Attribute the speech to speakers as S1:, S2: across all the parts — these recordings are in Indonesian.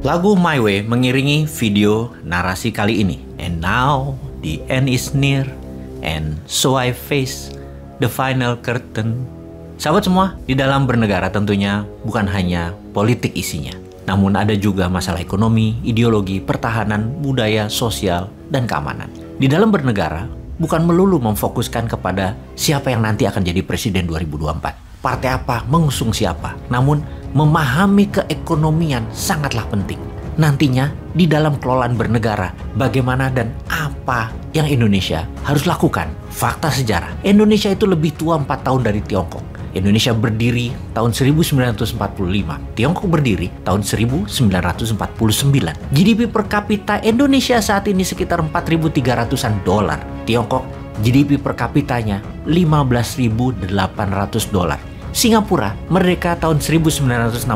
S1: Lagu My Way mengiringi video narasi kali ini. And now the end is near, and so I face the final curtain. Sahabat semua, di dalam bernegara tentunya bukan hanya politik isinya, namun ada juga masalah ekonomi, ideologi, pertahanan, budaya, sosial, dan keamanan. Di dalam bernegara bukan melulu memfokuskan kepada siapa yang nanti akan jadi presiden 2024. Partai apa, mengusung siapa. Namun, memahami keekonomian sangatlah penting. Nantinya, di dalam kelolaan bernegara, bagaimana dan apa yang Indonesia harus lakukan. Fakta sejarah, Indonesia itu lebih tua 4 tahun dari Tiongkok. Indonesia berdiri tahun 1945. Tiongkok berdiri tahun 1949. GDP per kapita Indonesia saat ini sekitar 4.300-an dolar. Tiongkok GDP per kapitanya 15.800 dolar. Singapura merdeka tahun 1965,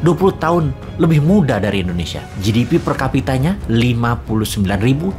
S1: 20 tahun lebih muda dari Indonesia. GDP per kapitanya 59.500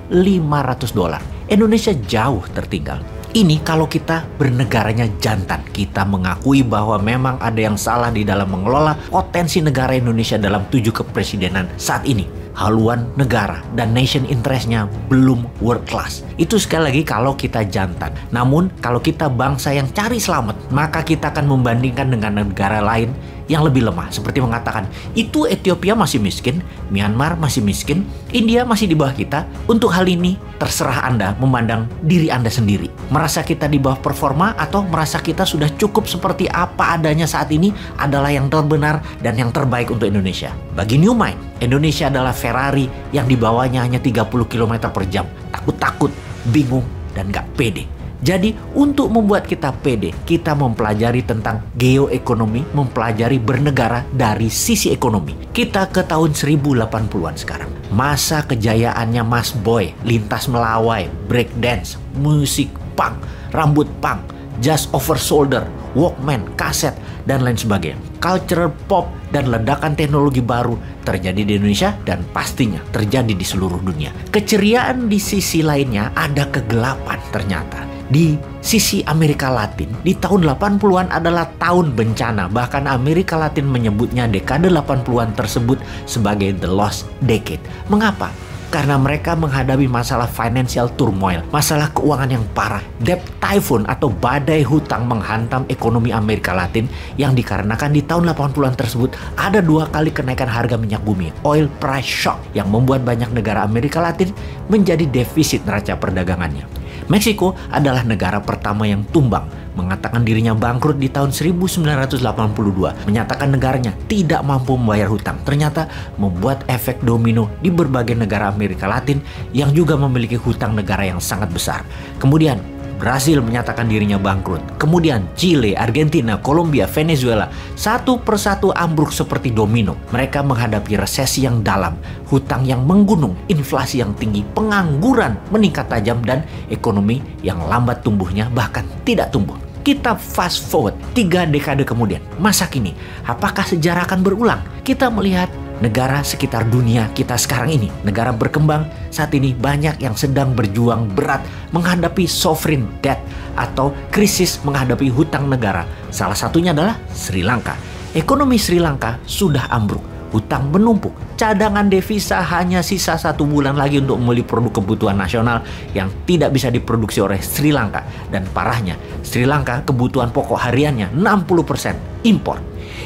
S1: dolar. Indonesia jauh tertinggal. Ini kalau kita bernegaranya jantan. Kita mengakui bahwa memang ada yang salah di dalam mengelola potensi negara Indonesia dalam 7 kepresidenan saat ini. Haluan negara dan nation interest-nya belum world class. Itu sekali lagi kalau kita jantan. Namun kalau kita bangsa yang cari selamat, maka kita akan membandingkan dengan negara lain yang lebih lemah. Seperti mengatakan, itu Ethiopia masih miskin, Myanmar masih miskin, India masih di bawah kita. Untuk hal ini, terserah Anda memandang diri Anda sendiri. Merasa kita di bawah performa atau merasa kita sudah cukup seperti apa adanya saat ini adalah yang terbenar dan yang terbaik untuk Indonesia. Bagi New Mind, Indonesia adalah Ferrari yang dibawanya hanya 30 km per jam. Takut-takut, bingung, dan gak pede. Jadi untuk membuat kita pede, kita mempelajari tentang geoekonomi, mempelajari bernegara dari sisi ekonomi. Kita ke tahun 1080-an sekarang. Masa kejayaannya Mas Boy, lintas melawai, breakdance, musik punk, rambut punk, jazz over shoulder, Walkman, kaset, dan lain sebagainya. Culture pop dan ledakan teknologi baru terjadi di Indonesia dan pastinya terjadi di seluruh dunia. Keceriaan di sisi lainnya ada kegelapan ternyata. Di sisi Amerika Latin, di tahun 80-an adalah tahun bencana. Bahkan Amerika Latin menyebutnya dekade 80-an tersebut sebagai the lost decade. Mengapa? Karena mereka menghadapi masalah financial turmoil, masalah keuangan yang parah. Debt typhoon atau badai hutang menghantam ekonomi Amerika Latin yang dikarenakan di tahun 80-an tersebut ada 2 kali kenaikan harga minyak bumi, oil price shock, yang membuat banyak negara Amerika Latin menjadi defisit neraca perdagangannya. Meksiko adalah negara pertama yang tumbang, mengatakan dirinya bangkrut di tahun 1982, menyatakan negaranya tidak mampu membayar hutang. Ternyata membuat efek domino di berbagai negara Amerika Latin yang juga memiliki hutang negara yang sangat besar. Kemudian Brasil menyatakan dirinya bangkrut. Kemudian Chile, Argentina, Kolombia, Venezuela satu persatu ambruk seperti domino. Mereka menghadapi resesi yang dalam, hutang yang menggunung, inflasi yang tinggi, pengangguran meningkat tajam, dan ekonomi yang lambat tumbuhnya bahkan tidak tumbuh. Kita fast forward 3 dekade kemudian. Masa kini, apakah sejarah akan berulang? Kita melihat negara sekitar dunia kita sekarang ini, negara berkembang saat ini banyak yang sedang berjuang berat menghadapi sovereign debt atau krisis menghadapi hutang negara. Salah satunya adalah Sri Lanka. Ekonomi Sri Lanka sudah ambruk, hutang menumpuk, cadangan devisa hanya sisa 1 bulan lagi untuk membeli produk kebutuhan nasional yang tidak bisa diproduksi oleh Sri Lanka. Dan parahnya, Sri Lanka kebutuhan pokok hariannya 60% impor.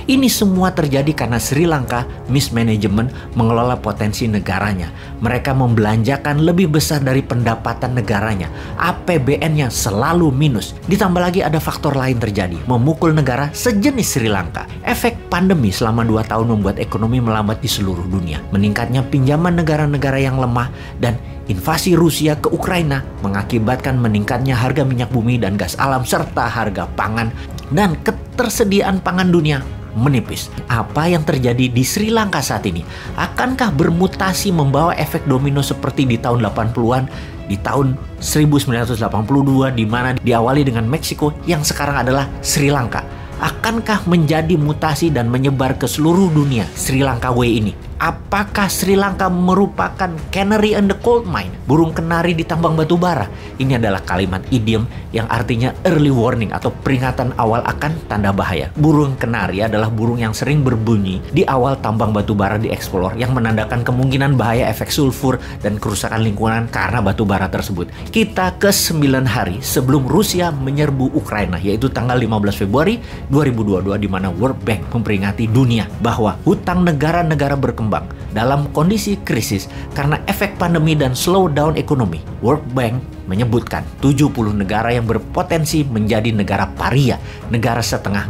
S1: Ini semua terjadi karena Sri Lanka mismanagement mengelola potensi negaranya. Mereka membelanjakan lebih besar dari pendapatan negaranya. APBN-nya selalu minus. Ditambah lagi ada faktor lain terjadi, memukul negara sejenis Sri Lanka. Efek pandemi selama 2 tahun membuat ekonomi melambat di seluruh dunia. Meningkatnya pinjaman negara-negara yang lemah dan invasi Rusia ke Ukraina mengakibatkan meningkatnya harga minyak bumi dan gas alam serta harga pangan, dan ketersediaan pangan dunia menipis. Apa yang terjadi di Sri Lanka saat ini? Akankah bermutasi membawa efek domino seperti di tahun 80-an, di tahun 1982 di mana diawali dengan Meksiko yang sekarang adalah Sri Lanka? Akankah menjadi mutasi dan menyebar ke seluruh dunia Sri Lanka Way ini? Apakah Sri Lanka merupakan canary in the coal mine? Burung kenari di tambang batu bara. Ini adalah kalimat idiom yang artinya early warning atau peringatan awal akan tanda bahaya. Burung kenari adalah burung yang sering berbunyi di awal tambang batu bara dieksplor yang menandakan kemungkinan bahaya efek sulfur dan kerusakan lingkungan karena batu bara tersebut. Kita ke 9 hari sebelum Rusia menyerbu Ukraina, yaitu tanggal 15 Februari 2022, di mana World Bank memperingati dunia bahwa hutang negara-negara berkembang dalam kondisi krisis karena efek pandemi dan slowdown ekonomi. World Bank menyebutkan 70 negara yang berpotensi menjadi negara paria, negara setengah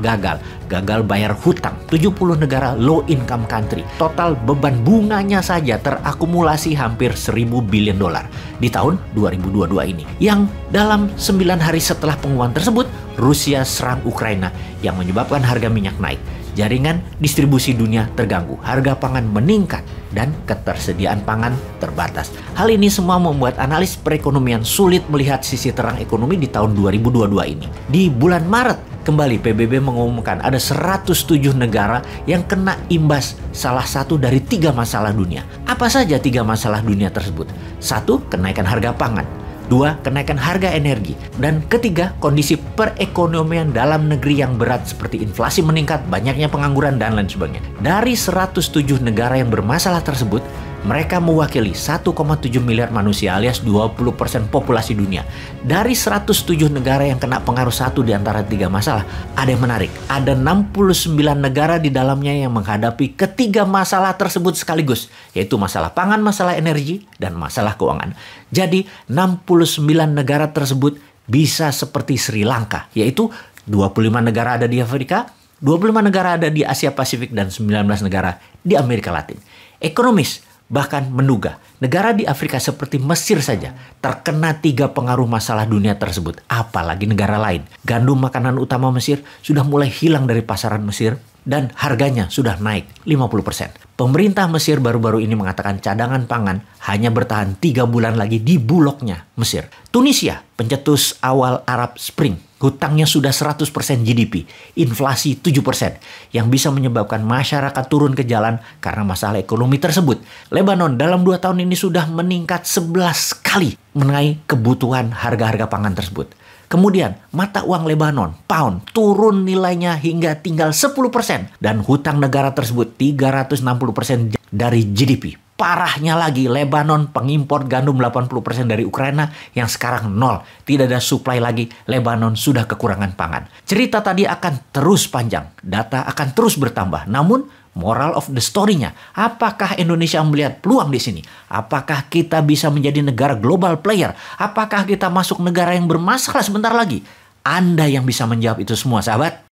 S1: gagal bayar hutang. 70 negara low income country. Total beban bunganya saja terakumulasi hampir 1.000 billion dolar di tahun 2022 ini. Yang dalam 9 hari setelah pengumuman tersebut, Rusia serang Ukraina yang menyebabkan harga minyak naik. Jaringan distribusi dunia terganggu, harga pangan meningkat, dan ketersediaan pangan terbatas. Hal ini semua membuat analis perekonomian sulit melihat sisi terang ekonomi di tahun 2022 ini. Di bulan Maret, kembali PBB mengumumkan ada 107 negara yang kena imbas salah satu dari 3 masalah dunia. Apa saja 3 masalah dunia tersebut? 1. Kenaikan harga pangan. 2. Kenaikan harga energi. Dan ketiga, kondisi perekonomian dalam negeri yang berat seperti inflasi meningkat, banyaknya pengangguran, dan lain sebagainya. Dari 107 negara yang bermasalah tersebut, mereka mewakili 1,7 miliar manusia alias 20% populasi dunia. Dari 107 negara yang kena pengaruh satu di antara 3 masalah, ada yang menarik. Ada 69 negara di dalamnya yang menghadapi ketiga masalah tersebut sekaligus, yaitu masalah pangan, masalah energi, dan masalah keuangan. Jadi 69 negara tersebut bisa seperti Sri Lanka, yaitu 25 negara ada di Afrika, 25 negara ada di Asia Pasifik, dan 19 negara di Amerika Latin. Ekonomis bahkan menduga negara di Afrika seperti Mesir saja terkena 3 pengaruh masalah dunia tersebut, apalagi negara lain. Gandum, makanan utama Mesir, sudah mulai hilang dari pasaran Mesir dan harganya sudah naik 50%. Pemerintah Mesir baru-baru ini mengatakan cadangan pangan hanya bertahan 3 bulan lagi di bulognya Mesir. Tunisia, pencetus awal Arab Spring, hutangnya sudah 100% GDP, inflasi 7%, yang bisa menyebabkan masyarakat turun ke jalan karena masalah ekonomi tersebut. Lebanon dalam 2 tahun ini sudah meningkat 11 kali mengenai kebutuhan harga-harga pangan tersebut. Kemudian mata uang Lebanon, pound, turun nilainya hingga tinggal 10% dan hutang negara tersebut 360% dari GDP. Parahnya lagi, Lebanon pengimpor gandum 80% dari Ukraina yang sekarang nol. Tidak ada supply lagi, Lebanon sudah kekurangan pangan. Cerita tadi akan terus panjang, data akan terus bertambah. Namun, moral of the story-nya, apakah Indonesia melihat peluang di sini? Apakah kita bisa menjadi negara global player? Apakah kita masuk negara yang bermasalah sebentar lagi? Anda yang bisa menjawab itu semua, sahabat.